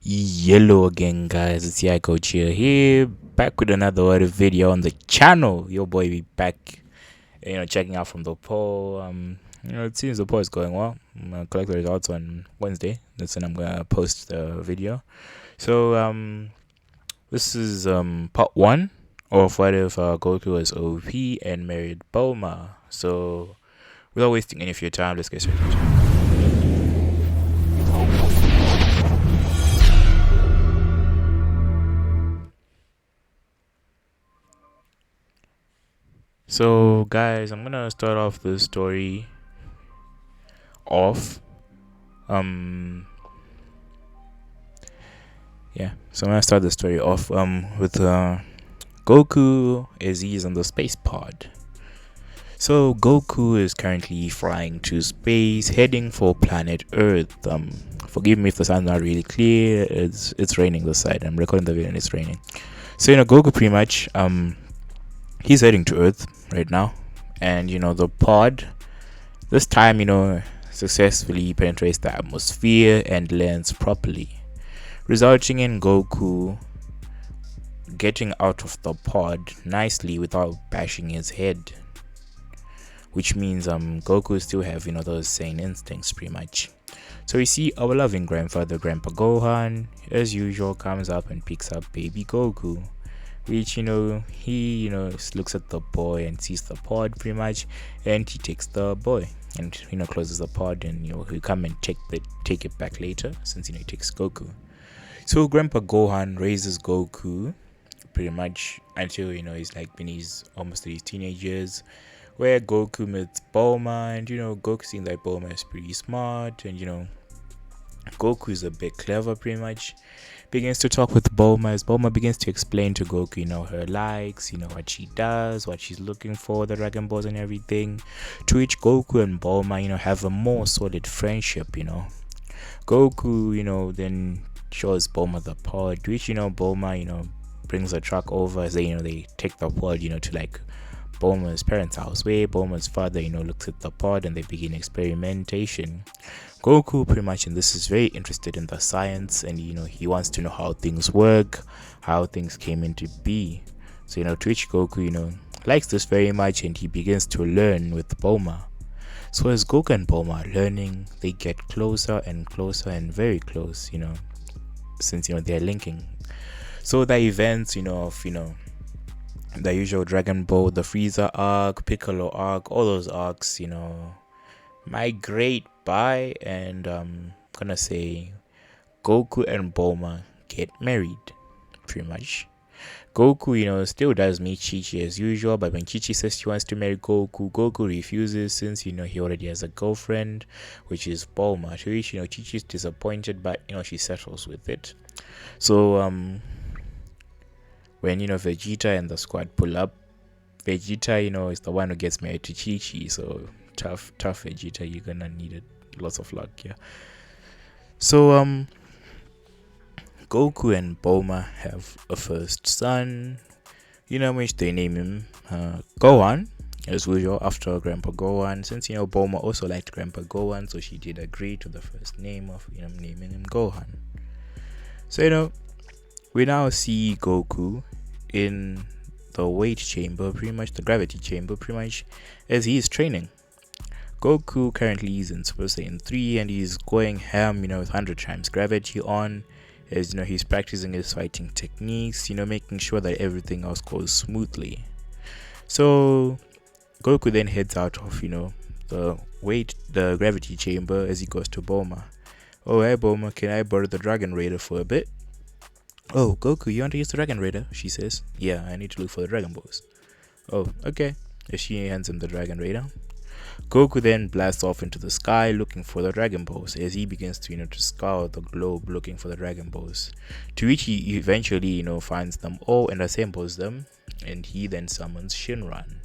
Yellow again, guys. It's your coach here, back with another video on the channel. Your boy be back, checking out from the poll. It seems the poll is going well. I'm gonna collect the results on Wednesday. That's when I'm gonna post the video. So this is part one of what if Goku was OP and married Bulma. So without wasting any of your time, let's get straight into it. So guys, I'm gonna start off the story off. So I'm gonna start the story off with Goku as he's on the space pod. So Goku is currently flying to space, heading for planet Earth. Forgive me if the sound's not really clear. It's raining this side. I'm recording the video and it's raining. So Goku pretty much he's heading to Earth right now, and the pod this time successfully penetrates the atmosphere and lands properly, resulting in Goku getting out of the pod nicely without bashing his head, which means Goku still have those sane instincts pretty much. So we see our loving grandfather, Grandpa Gohan, as usual, comes up and picks up baby Goku, which he looks at the boy and sees the pod pretty much, and he takes the boy and closes the pod, and he'll come and take it back later, since he takes Goku. So Grandpa Gohan raises Goku pretty much until he's like when he's almost in his teenage years, where Goku meets Bulma, and Goku seems like Bulma is pretty smart, and Goku is a bit clever pretty much. Begins to talk with Bulma as Bulma begins to explain to Goku, her likes, what she does, what she's looking for, the Dragon Balls and everything. To which Goku and Bulma, have a more solid friendship, Goku, then shows Bulma the pod, to which, Bulma, brings a truck over as they take the pod, to like Bulma's parents' house, where Bulma's father, looks at the pod and they begin experimentation. Goku pretty much in this is very interested in the science, and he wants to know how things work, how things came into be. So to which Goku likes this very much, and he begins to learn with Bulma. So as Goku and Bulma are learning, they get closer and closer and very close, since they're linking. So the events of the usual Dragon Ball, the Frieza arc, Piccolo arc, all those arcs migrate by, and gonna say Goku and Bulma get married pretty much. Goku still does meet Chi-Chi as usual, but when Chi-Chi says she wants to marry Goku refuses, since he already has a girlfriend, which is Bulma. To which Chi-Chi is disappointed, but she settles with it. So when Vegeta and the squad pull up, Vegeta is the one who gets married to Chi-Chi. So tough Vegeta, you're gonna need it. Lots of luck, yeah. So Goku and Bulma have a first son, which they name him Gohan as usual, after Grandpa Gohan, since Bulma also liked Grandpa Gohan, so she did agree to the first name of naming him Gohan. So we now see Goku in the weight chamber, pretty much the gravity chamber, pretty much, as he is training. Goku currently is in Super Saiyan 3, and he's going ham, with 100 times gravity on, as he's practicing his fighting techniques, making sure that everything else goes smoothly. So Goku then heads out of the gravity chamber as he goes to Bulma. Oh, hey Bulma, can I borrow the Dragon Raider for a bit? Oh, Goku, you want to use the Dragon Raider? She says. Yeah, I need to look for the Dragon Balls. Oh, okay. As she hands him the Dragon Raider. Goku then blasts off into the sky looking for the Dragon Balls, as he begins to to scour the globe looking for the Dragon Balls. To which he eventually finds them all and assembles them, and he then summons Shinran.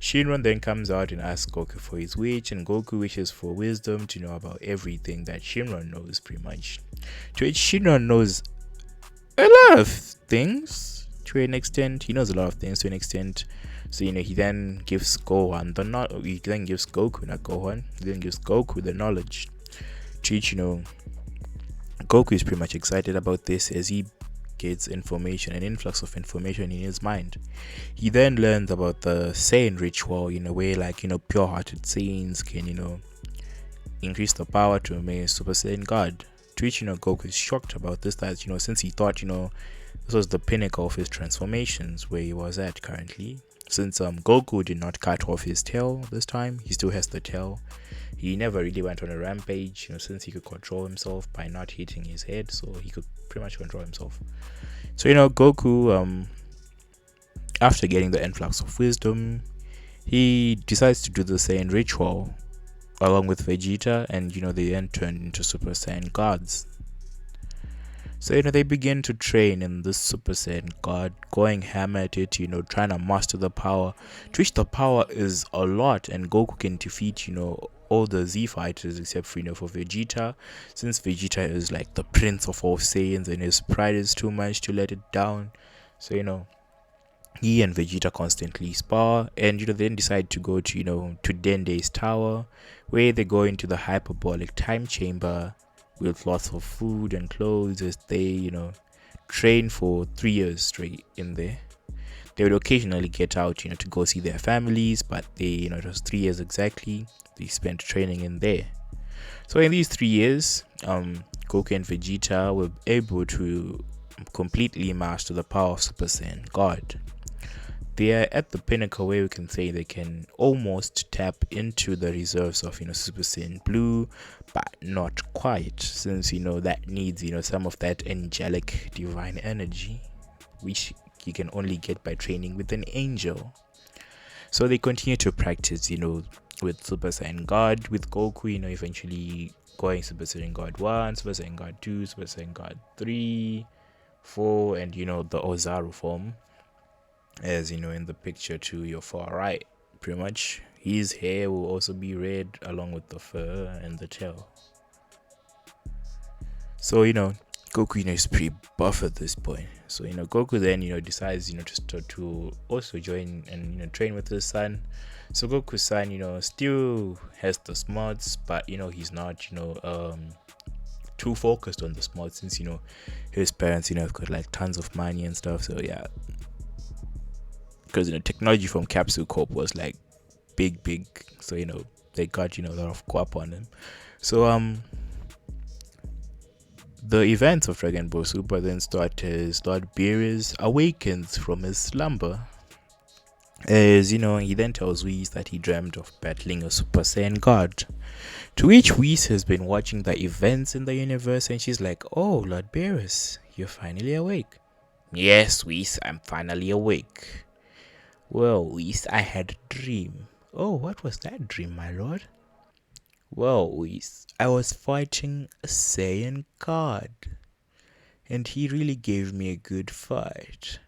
Shinran then comes out and asks Goku for his wish, and Goku wishes for wisdom to know about everything that Shinran knows pretty much. To which Shinran knows a lot of things to an extent. He knows a lot of things to an extent. So he then gives Gohan he then gives Goku, not Gohan, he then gives Goku the knowledge. To which Goku is pretty much excited about this as he gets information, an influx of information in his mind. He then learns about the Saiyan ritual in a way like, pure-hearted Saiyans can, increase the power to a Super Saiyan God. To which, Goku is shocked about this, that, since he thought, this was the pinnacle of his transformations where he was at currently. Since Goku did not cut off his tail this time, he still has the tail. He never really went on a rampage, since he could control himself by not hitting his head, so he could pretty much control himself. So, Goku, after getting the influx of wisdom, he decides to do the Saiyan ritual along with Vegeta, and they then turn into Super Saiyan gods. So they begin to train in this Super Saiyan God, going hammer at it, trying to master the power, to which the power is a lot, and Goku can defeat all the Z fighters except for for Vegeta, since Vegeta is like the prince of all Saiyans and his pride is too much to let it down. So he and Vegeta constantly spar, and they then decide to go to to Dende's tower, where they go into the hyperbolic time chamber with lots of food and clothes as they train for 3 years straight in there. They would occasionally get out to go see their families, but they it was 3 years exactly they spent training in there. So in these 3 years, Goku and Vegeta were able to completely master the power of Super Saiyan God. They are at the pinnacle where we can say they can almost tap into the reserves of Super Saiyan Blue, but not quite, since that needs some of that angelic divine energy, which you can only get by training with an angel. So they continue to practice with Super Saiyan God, with Goku eventually going Super Saiyan God 1, Super Saiyan God 2, Super Saiyan God 3, 4, and the Ozaru form, as in the picture to your far right. Pretty much his hair will also be red along with the fur and the tail. So Goku is pretty buff at this point. So Goku then decides to also join and train with his son. So Goku's son still has the smarts, but he's not too focused on the smarts, since his parents have got like tons of money and stuff. So yeah, because technology from Capsule Corp was like big, so they got a lot of co-op on them. So the events of Dragon Ball Super then start as Lord Beerus awakens from his slumber, as he then tells Whis that he dreamt of battling a Super Saiyan God, to which Whis has been watching the events in the universe, and she's like, "Oh, Lord Beerus, you're finally awake." "Yes, Whis, I'm finally awake." "Well, Whis, I had a dream." "Oh, what was that dream, my lord?" "Well, Whis, I was fighting a Saiyan God, and he really gave me a good fight.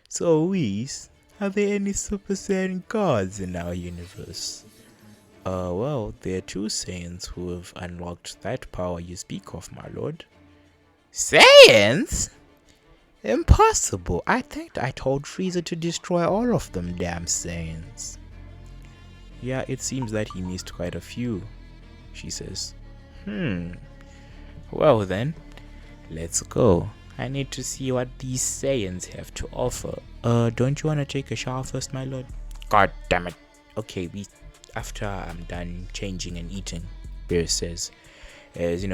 So, Whis, are there any Super Saiyan gods in our universe?" Well, there are 2 Saiyans who have unlocked that power you speak of, my lord." "Saiyans? Impossible. I think I told Frieza to destroy all of them damn Saiyans." "Yeah, it seems that he missed quite a few," she says. Well then, let's go. I need to see what these Saiyans have to offer. Don't you want to take a shower first, my lord?" "God damn it." "Okay, after I'm done changing and eating," Beerus says. As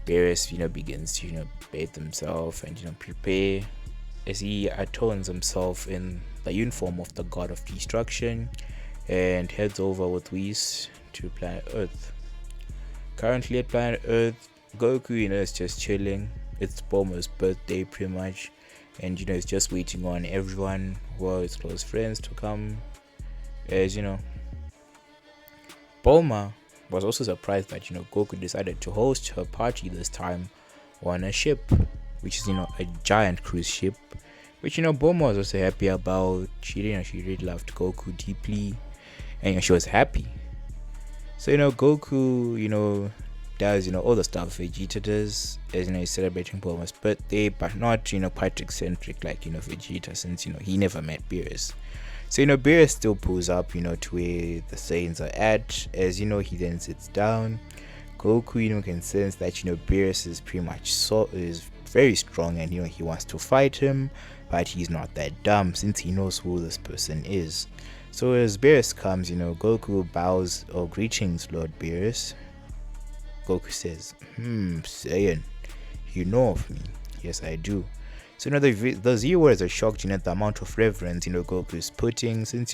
Beerus begins to bathe himself and prepare, as he atones himself in the uniform of the god of destruction, and heads over with Whis to planet Earth. Currently at planet Earth, Goku is just chilling. It's Bulma's birthday pretty much, and is just waiting on everyone who are his close friends to come. As Bulma was also surprised that Goku decided to host her party this time on a ship, which is a giant cruise ship, which Bulma was also happy about. She really loved Goku deeply, and she was happy. So Goku does all the stuff Vegeta does, as he's celebrating Bulma's birthday, but not quite eccentric like Vegeta, since he never met Beerus. So Beerus still pulls up to where the Saiyans are at, as he then sits down. Goku, can sense that, Beerus is pretty much is very strong, and, he wants to fight him, but he's not that dumb since he knows who this person is. So as Beerus comes, Goku bows, "Oh, greetings, Lord Beerus." Goku says, Saiyan, you know of me. Yes, I do. So, the viewers are shocked, at the amount of reverence, Goku is putting, since,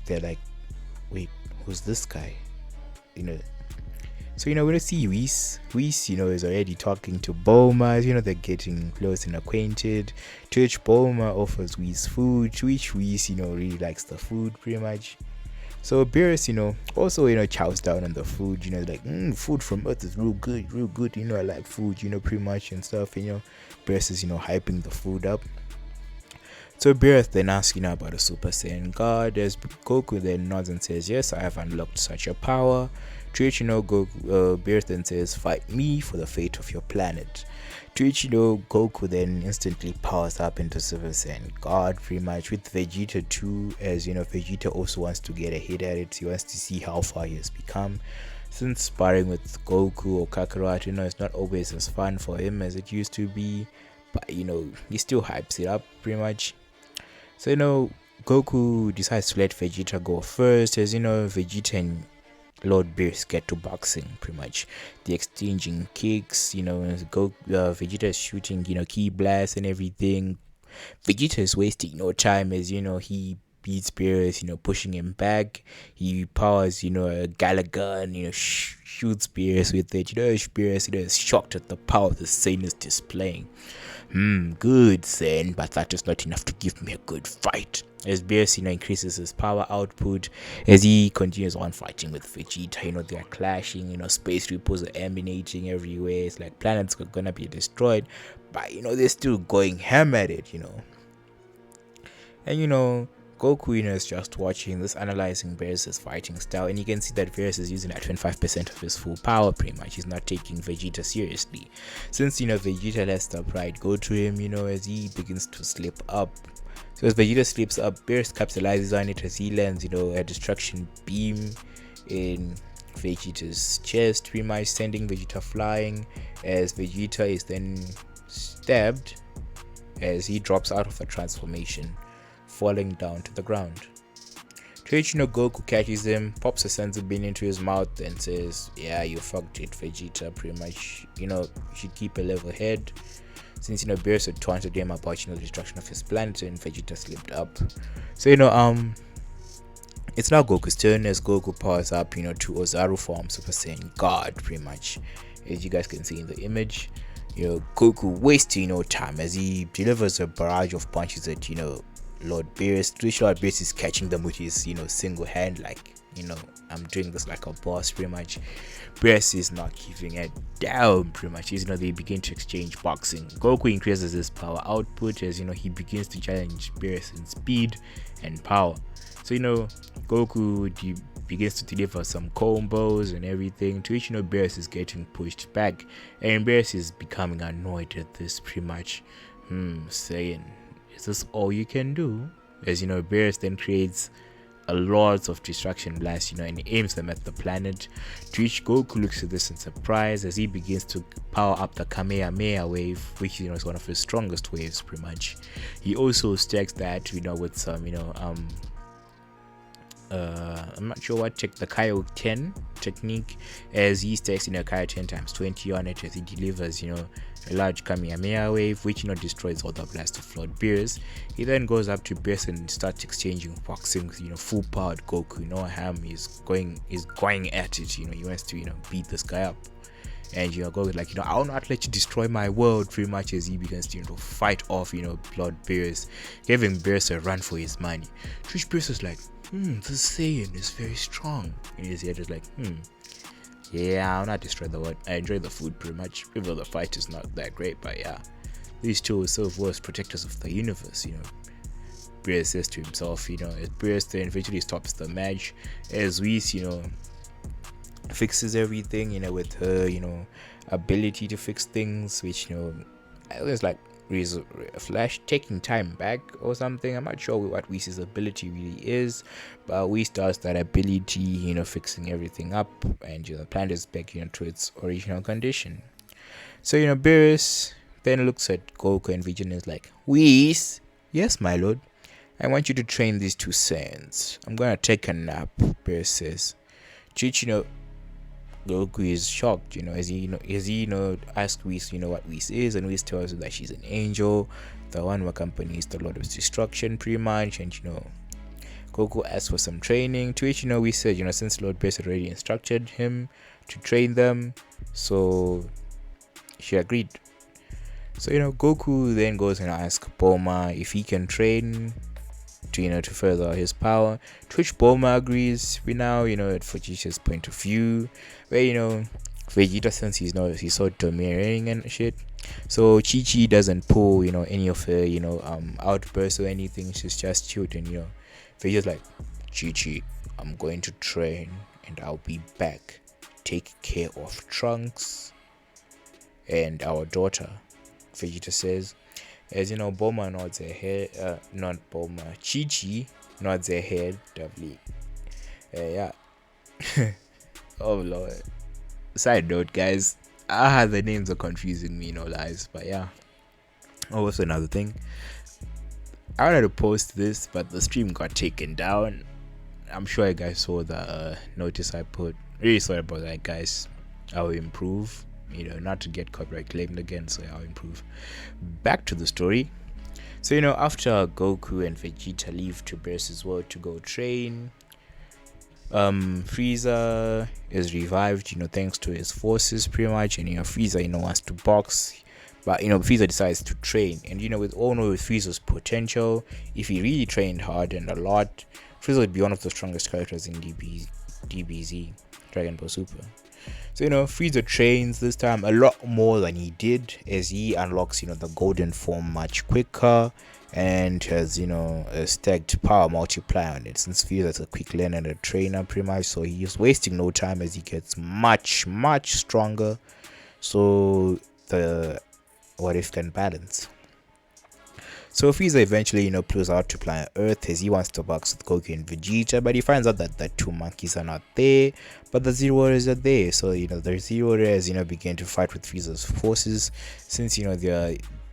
they're like, wait, who's this guy? So, when you see Whis, is already talking to Bulma, they're getting close and acquainted, to which Bulma offers Whis food, to which Whis, really likes the food pretty much. So Beerus, also, chows down on the food, like, food from Earth is real good, I like food, pretty much and stuff, Beerus is, hyping the food up. So Beerus then asks, about a Super Saiyan God, as Goku then nods and says, yes, I have unlocked such a power, to which, Beerus then says, fight me for the fate of your planet. To which, Goku then instantly powers up into Super Saiyan God, pretty much, with Vegeta too, as, Vegeta also wants to get a hit at it. He wants to see how far he has become. Since sparring with Goku or Kakarot, it's not always as fun for him as it used to be, but, he still hypes it up, pretty much. So, Goku decides to let Vegeta go first, as, Vegeta and Lord Beerus get to boxing, pretty much. The exchanging kicks, Vegeta is shooting, key blasts and everything. Vegeta is wasting no time, as, he beats Beerus, pushing him back. He powers, a Galaga, shoots Beerus with it. Beerus, is shocked at the power the Saiyan is displaying. Good, Saiyan, but that is not enough to give me a good fight. As Beerus, increases his power output as he continues on fighting with Vegeta. They are clashing, space ripples are emanating everywhere. It's like planets are gonna be destroyed, but they're still going ham at it, And Goku, is just watching this, analyzing Beerus' fighting style, and you can see that Beerus is using like 25% of his full power, pretty much. He's not taking Vegeta seriously. Since, Vegeta lets the pride go to him, as he begins to slip up. So as Vegeta slips up, Beerus capitalizes on it as he lands, a destruction beam in Vegeta's chest, pretty much sending Vegeta flying, as Vegeta is then stabbed as he drops out of the transformation, falling down to the ground. To which, Goku catches him, pops a senzu bean into his mouth, and says, yeah, you fucked it, Vegeta, pretty much. You should keep a level head. Since, Beerus had taunted him about, the destruction of his planet, and Vegeta slipped up. So, it's now Goku's turn as Goku powers up, to Ozaru form, Super Saiyan God, pretty much. As you guys can see in the image, Goku wasting no time as he delivers a barrage of punches at, Lord Beerus, which Lord Beerus is catching them with his, single hand, like, I'm doing this like a boss, pretty much. Beerus is not giving it down, pretty much. They begin to exchange boxing. Goku increases his power output as, he begins to challenge Beerus in speed and power. So, Goku begins to deliver some combos and everything, to which, Beerus is getting pushed back, and Beerus is becoming annoyed at this, pretty much. Saying, is this all you can do? As, Beerus then creates a lot of destruction blasts, and he aims them at the planet, to which Goku looks at this in surprise as he begins to power up the Kamehameha wave, which, is one of his strongest waves, pretty much. He also stacks that, with some, I'm not sure what the Kaio 10 technique, as he stacks Kaio 10 times 20 on it as he delivers a large Kamehameha wave, which destroys all the blasts of Lord Beerus. He then goes up to Beerus and starts exchanging boxing with full powered Goku. Ham is going at it. He wants to beat this guy up. And Goku's like, I will not let you destroy my world, pretty much, as he begins to fight off Lord Beerus, giving Beerus a run for his money. Which Beerus is like, this Saiyan is very strong. And his head is like, yeah, I'll not destroy the world. I enjoy the food pretty much, even though the fight is not that great, but yeah. These two will serve as protectors of the universe, Beerus says to himself, as Beerus then eventually stops the match, as Whis, fixes everything, with her, ability to fix things, which, it's like, Flash taking time back or something. I'm not sure what Whis' ability really is, but Whis does that ability, fixing everything up, and the planet is back, to its original condition. So Beerus then looks at Goku and Vegeta and is like, Whis, yes, my lord. I want you to train these two Saiyans. I'm gonna take a nap, Beerus says. To which, Goku is shocked, as he asks Whis, what Whis is, and Whis tells him that she's an angel, the one who accompanies the Lord of Destruction, pretty much, and Goku asks for some training, to which Whis said, since Lord Beerus had already instructed him to train them, so she agreed. So Goku then goes and asks Bulma if he can train to further his power, to which Bulma agrees. We now at Vegeta's point of view, where Vegeta, since he's so domineering and shit, so Chi doesn't pull any of her outbursts or anything. She's just cute, and Vegeta's like, Chi, I'm going to train and I'll be back. Take care of Trunks and our daughter, Vegeta says. As Bulma nods her head, not Bulma, Chi nods her head, doubly. Yeah. Oh lord. Side note, guys, the names are confusing me, no lies, but yeah. Oh, also another thing. I wanted to post this, but the stream got taken down. I'm sure you guys saw the notice I put. Really sorry about that, guys. I'll improve. Not to get copyright claimed again, so I'll improve. Back to the story. So after Goku and Vegeta leave to Beerus' world to go train, Frieza is revived, thanks to his forces, pretty much, and Frieza wants to box, but Frieza decides to train, and with Frieza's potential, if he really trained hard and a lot, Frieza would be one of the strongest characters in DBZ, Dragon Ball Super. So Frieza trains this time a lot more than he did, as he unlocks the golden form much quicker, and has a stacked power multiplier on it, since Frieza's a quick learner and a trainer pretty much, so he's wasting no time as he gets much stronger, so the what if can balance. So Frieza eventually pulls out to planet Earth as he wants to box with Goku and Vegeta, but he finds out that the two monkeys are not there, but the Zero Warriors are there. So the Zero Warriors begin to fight with Frieza's forces, since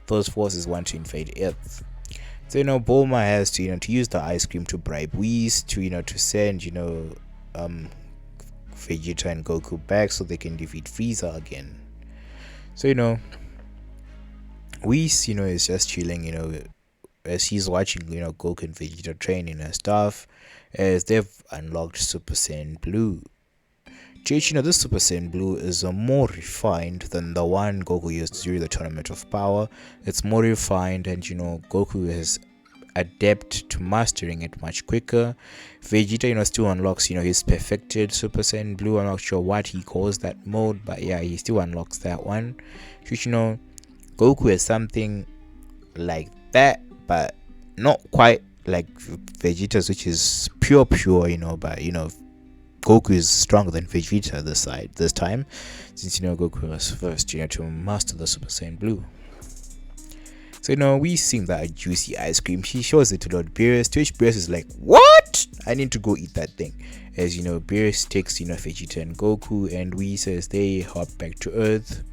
those forces want to invade Earth. So Bulma has to use the ice cream to bribe Whis to send Vegeta and Goku back so they can defeat Frieza again. So Whis is just chilling as he's watching Goku and Vegeta training and stuff, as they've unlocked Super Saiyan Blue. This Super Saiyan Blue is more refined than the one Goku used during the Tournament of Power. It's more refined, and Goku is adept to mastering it much quicker. Vegeta still unlocks his perfected Super Saiyan Blue. I'm not sure what he calls that mode, but yeah, he still unlocks that one. Which Goku is something like that, but not quite like Vegeta's, which is pure, but Goku is stronger than Vegeta this time, since Goku was first to master the Super Saiyan Blue. So we sing that juicy ice cream. She shows it to Lord Beerus, to which Beerus is like, what? I need to go eat that thing. As Beerus takes Vegeta and Goku, and we says they hop back to Earth.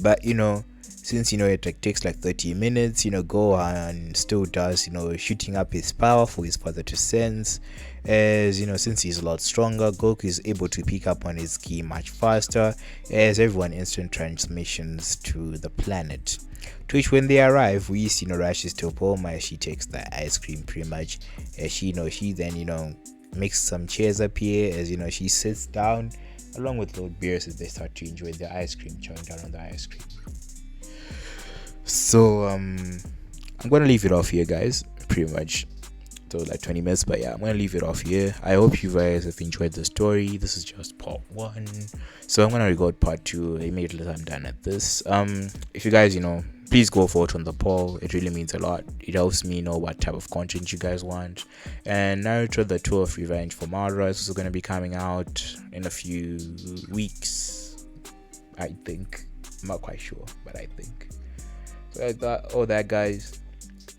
But since it takes like 30 minutes, Gohan still does shooting up his power for his father to sense, as since he's a lot stronger, Goku is able to pick up on his ki much faster, as everyone instant transmissions to the planet. To which when they arrive, we rushes to Bulma as she takes the ice cream pretty much, as she then makes some chairs appear, as she sits down along with Lord Beerus as they start to enjoy the ice cream, chowing down on the ice cream. So I'm gonna leave it off here, guys, pretty much. So like 20 minutes, but yeah, I'm gonna leave it off here. I hope you guys have enjoyed the story. This is just part 1, so I'm gonna record part 2 immediately I'm done at this. If you guys please go vote on the poll. It really means a lot. It helps me know what type of content you guys want. And Naruto the Tour of Revenge for Madara is also going to be coming out in a few weeks, I think. I'm not quite sure, but I think. So I thought, oh, that guys,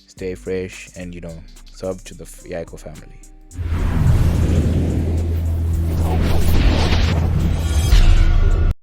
stay fresh and sub to the Yaiko family.